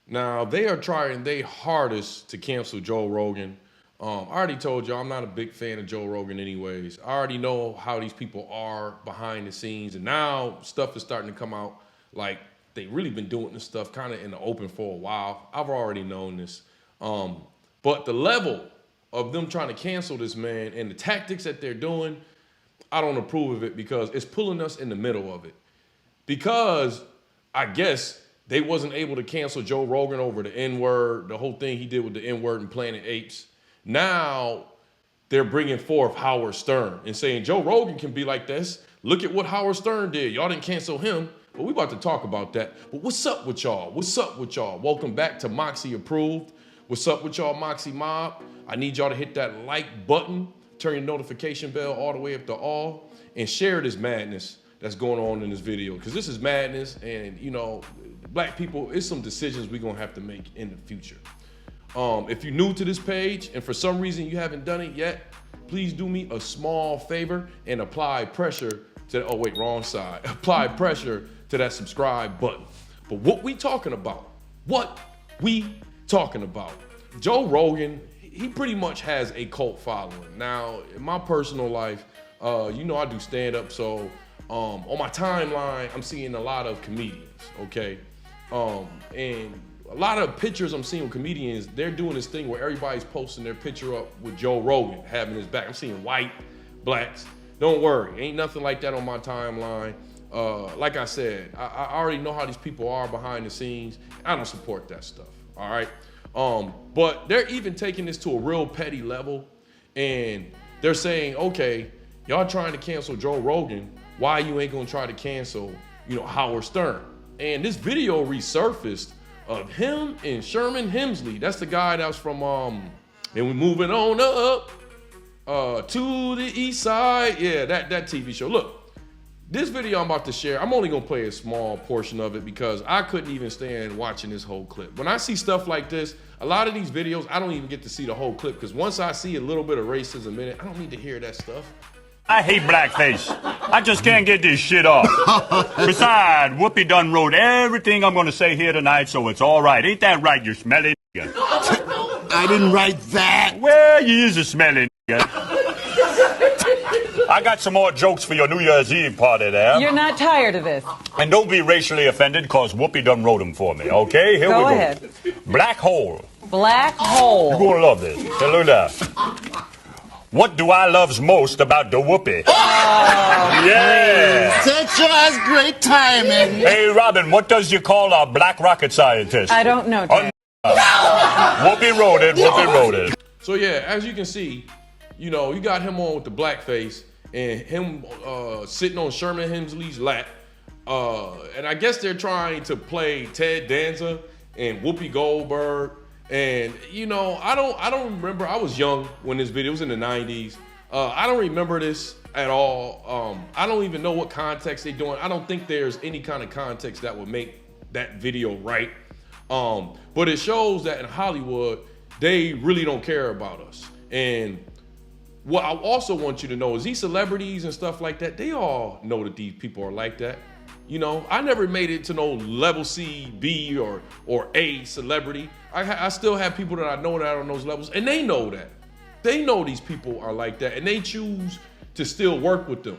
Now, they are trying their hardest to cancel Joe Rogan. I already told you I'm not a big fan of Joe Rogan anyways. I already know how these people are behind the scenes, and now stuff is starting to come out like they really been doing this stuff kind of in the open for a while. I've already known this. But the level of them trying to cancel this man and the tactics that they're doing, I don't approve of it because it's pulling us in the middle of it. Because I guess they wasn't able to cancel Joe Rogan over the N-word, the whole thing he did with the N-word and Planet Apes. Now they're bringing forth Howard Stern and saying Joe Rogan can be like this. Look at what Howard Stern did. Y'all didn't cancel him, but we about to talk about that. But what's up with y'all? What's up with y'all? Welcome back to Moxy Approved. What's up with y'all, Moxy Mob? I need y'all to hit that like button, turn your notification bell all the way up to all, and share this madness that's going on in this video, because this is madness, and you know, black people, it's some decisions we're gonna have to make in the future. If you're new to this page and for some reason you haven't done it yet, please do me a small favor and apply pressure to, oh wait, wrong side. Apply pressure to that subscribe button. But what we talking about? What we talking about? Joe Rogan, he pretty much has a cult following. Now, in my personal life, you know I do stand up, so on my timeline, I'm seeing a lot of comedians, okay? And a lot of pictures I'm seeing with comedians, they're doing this thing where everybody's posting their picture up with Joe Rogan having his back. I'm seeing white, blacks. Don't worry, ain't nothing like that on my timeline. Like I said, I already know how these people are behind the scenes. I don't support that stuff, all right? But they're even taking this to a real petty level, and they're saying, okay, y'all trying to cancel Joe Rogan, why you ain't gonna try to cancel, you know, Howard Stern? And this video resurfaced of him and Sherman Hemsley. That's the guy that was from, and we're moving on up to the east side. Yeah, that TV show. Look, this video I'm about to share, I'm only gonna play a small portion of it because I couldn't even stand watching this whole clip. When I see stuff like this, a lot of these videos, I don't even get to see the whole clip because once I see a little bit of racism in it, I don't need to hear that stuff. I hate blackface. I just can't get this shit off. Besides, Whoopi done wrote everything I'm gonna say here tonight, so it's all right. Ain't that right, you smelly nigga? I didn't write that. Well, you is a smelly nigga. I got some more jokes for your New Year's Eve party there. You're not tired of this. And don't be racially offended, because Whoopi done wrote them for me, okay? Here we go. Go ahead. Black hole. Black hole. You're gonna love this. Hey, look at that. What do I loves most about the Whoopi? Oh, yeah. That sure has great timing. Hey, Robin, what does you call a black rocket scientist? I don't know, Ted. Whoopi wrote it. Whoopi wrote it. So yeah, as you can see, you know, you got him on with the blackface and him sitting on Sherman Hemsley's lap. And I guess they're trying to play Ted Danza and Whoopi Goldberg. And you know, I don't remember. I was young when this video was in the 90s. I don't remember this at all. I don't even know what context they're doing. I don't think there's any kind of context that would make that video right. But it shows that in Hollywood, they really don't care about us. And what I also want you to know is these celebrities and stuff like that, they all know that these people are like that. You know, I never made it to no level C, B, or A celebrity. I still have people that I know that are on those levels, and they know that. They know these people are like that, and they choose to still work with them,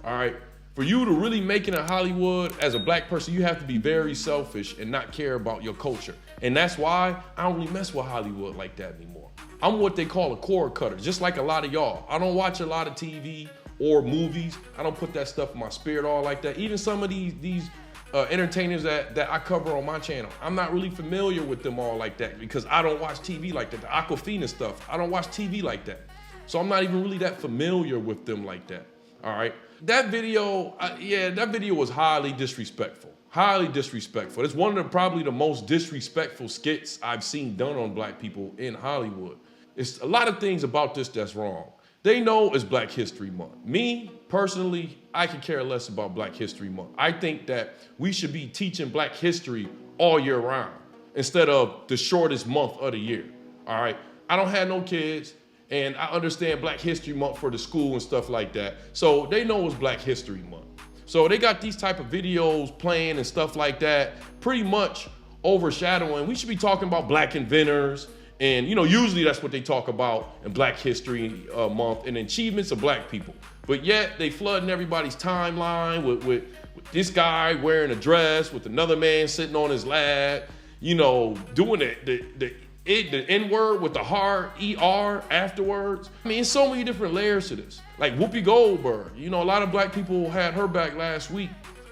all right? For you to really make it in Hollywood as a black person, you have to be very selfish and not care about your culture. And that's why I don't really mess with Hollywood like that anymore. I'm what they call a cord cutter, just like a lot of y'all. I don't watch a lot of TV or movies. I don't put that stuff in my spirit all like that. Even some of these entertainers that I cover on my channel, I'm not really familiar with them all like that because I don't watch TV like that. The Aquafina stuff, I don't watch TV like that. So I'm not even really that familiar with them like that, all right? That video, that video was highly disrespectful. Highly disrespectful. It's one of probably the most disrespectful skits I've seen done on black people in Hollywood. It's a lot of things about this that's wrong. They know it's Black History Month. Me, personally, I could care less about Black History Month. I think that we should be teaching Black history all year round instead of the shortest month of the year, all right? I don't have no kids, and I understand Black History Month for the school and stuff like that, so they know it's Black History Month. So they got these type of videos playing and stuff like that pretty much overshadowing. We should be talking about black inventors. And, you know, usually that's what they talk about in Black History Month and achievements of black people. But yet they flooding everybody's timeline with this guy wearing a dress with another man sitting on his lap, you know, doing the N-word with the hard ER afterwards. I mean, it's so many different layers to this. Like Whoopi Goldberg, you know, a lot of black people had her back last week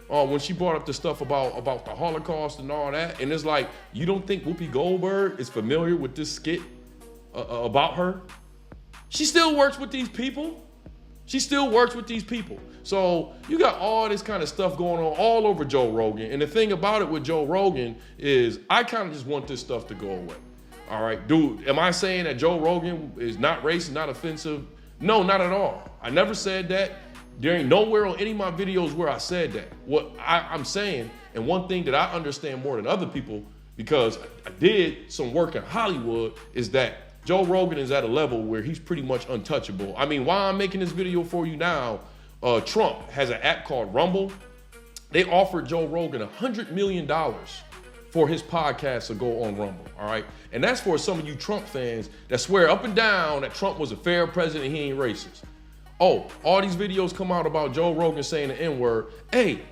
when she brought up the stuff about the Holocaust and all that. And it's like, you don't think Whoopi Goldberg is familiar with this skit about her? She still works with these people. So you got all this kind of stuff going on all over Joe Rogan. And the thing about it with Joe Rogan is I kind of just want this stuff to go away. All right, dude, am I saying that Joe Rogan is not racist, not offensive? No, not at all. I never said that. There ain't nowhere on any of my videos where I said that. What I'm saying, and one thing that I understand more than other people, because I did some work in Hollywood, is that Joe Rogan is at a level where he's pretty much untouchable. I mean, while I'm making this video for you now, Trump has an app called Rumble. They offered Joe Rogan $100 million for his podcast to go on Rumble, all right? And that's for some of you Trump fans that swear up and down that Trump was a fair president and he ain't racist. Oh, all these videos come out about Joe Rogan saying the N-word. Hey,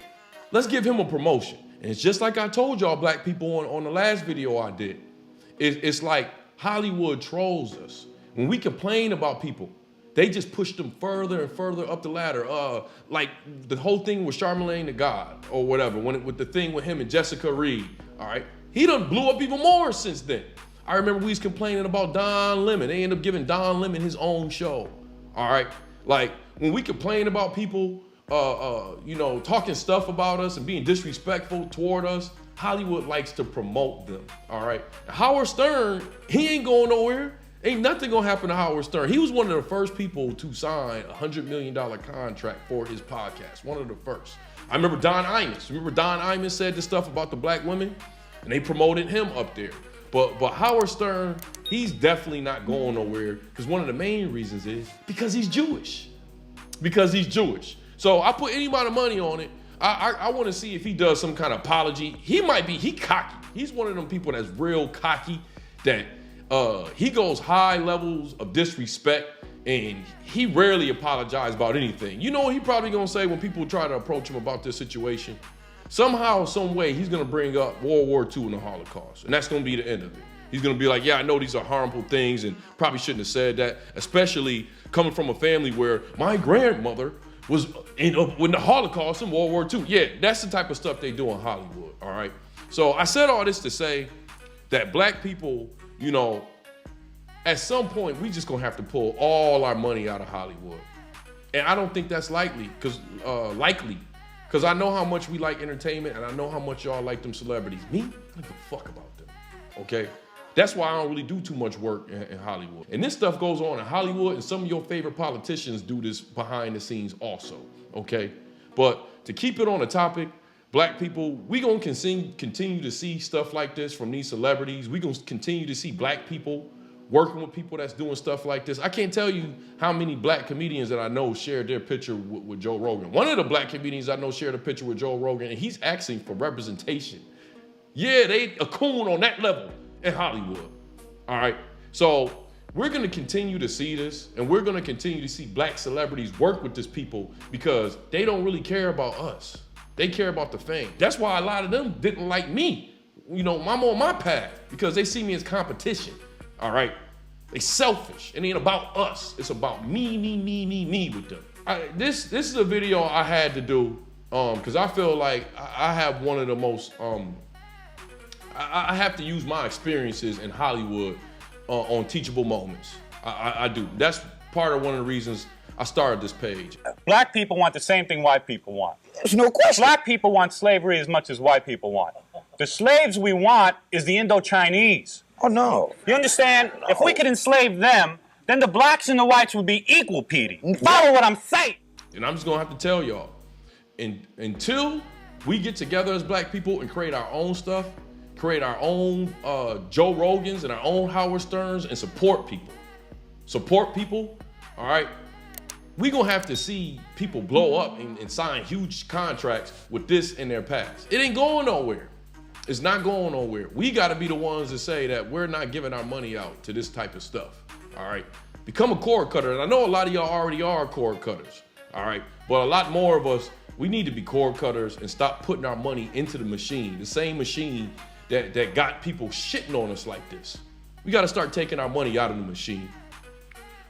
let's give him a promotion. And it's just like I told y'all black people on the last video I did. It's like Hollywood trolls us. When we complain about people, they just push them further and further up the ladder. Like the whole thing with Charlemagne the God or whatever, with the thing with him and Jessica Reed, all right? He done blew up even more since then. I remember we was complaining about Don Lemon. They ended up giving Don Lemon his own show, all right? Like when we complain about people, you know, talking stuff about us and being disrespectful toward us, Hollywood likes to promote them, all right? Howard Stern, he ain't going nowhere. Ain't nothing gonna happen to Howard Stern. He was one of the first people to sign a $100 million contract for his podcast, one of the first. I remember Don Imus. Remember Don Imus said this stuff about the black women? And they promoted him up there. But Howard Stern, he's definitely not going nowhere because one of the main reasons is because he's Jewish. So I put any amount of money on it. I want to see if he does some kind of apology. He cocky. He's one of them people that's real cocky that he goes high levels of disrespect and he rarely apologizes about anything. You know what he probably gonna say when people try to approach him about this situation? Somehow, some way, he's gonna bring up World War II and the Holocaust, and that's gonna be the end of it. He's gonna be like, yeah, I know these are harmful things and probably shouldn't have said that, especially coming from a family where my grandmother was in the Holocaust and World War II. Yeah, that's the type of stuff they do in Hollywood, all right? So I said all this to say that black people, you know, at some point, we just gonna have to pull all our money out of Hollywood. And I don't think that's likely, because I know how much we like entertainment and I know how much y'all like them celebrities. Me, I don't give a fuck about them, okay? That's why I don't really do too much work in Hollywood. And this stuff goes on in Hollywood, and some of your favorite politicians do this behind the scenes also, okay? But to keep it on the topic, black people, we gonna continue to see stuff like this from these celebrities. We gonna continue to see black people working with people that's doing stuff like this. I can't tell you how many black comedians that I know shared their picture with Joe Rogan. One of the black comedians I know shared a picture with Joe Rogan, and he's asking for representation. Yeah, they a coon on that level in Hollywood, all right? So we're gonna continue to see this, and we're gonna continue to see black celebrities work with these people because they don't really care about us. They care about the fame. That's why a lot of them didn't like me. You know, I'm on my path because they see me as competition. All right, they selfish. It ain't about us. It's about me with them. This is a video I had to do because I feel like I have one of the most. I have to use my experiences in Hollywood on teachable moments. I do. That's part of one of the reasons I started this page. Black people want the same thing white people want. There's no question. Black people want slavery as much as white people want. The slaves we want is the Indo-Chinese. Oh, no. You understand? No. If we could enslave them, then the blacks and the whites would be equal, Petey. Follow what I'm saying. And I'm just gonna have to tell y'all, until we get together as black people and create our own stuff, create our own Joe Rogans and our own Howard Sterns and support people, all right? We gonna have to see people blow up and sign huge contracts with this in their past. It ain't going nowhere. It's not going nowhere. We got to be the ones to say that we're not giving our money out to this type of stuff. All right. Become a cord cutter. And I know a lot of y'all already are cord cutters. All right. But a lot more of us, we need to be cord cutters and stop putting our money into the machine. The same machine that got people shitting on us like this. We got to start taking our money out of the machine.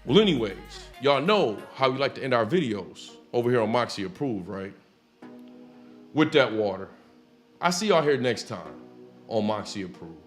Well, anyways, y'all know how we like to end our videos over here on Moxy Approved, right? With that water. I see y'all here next time on Moxy Approved.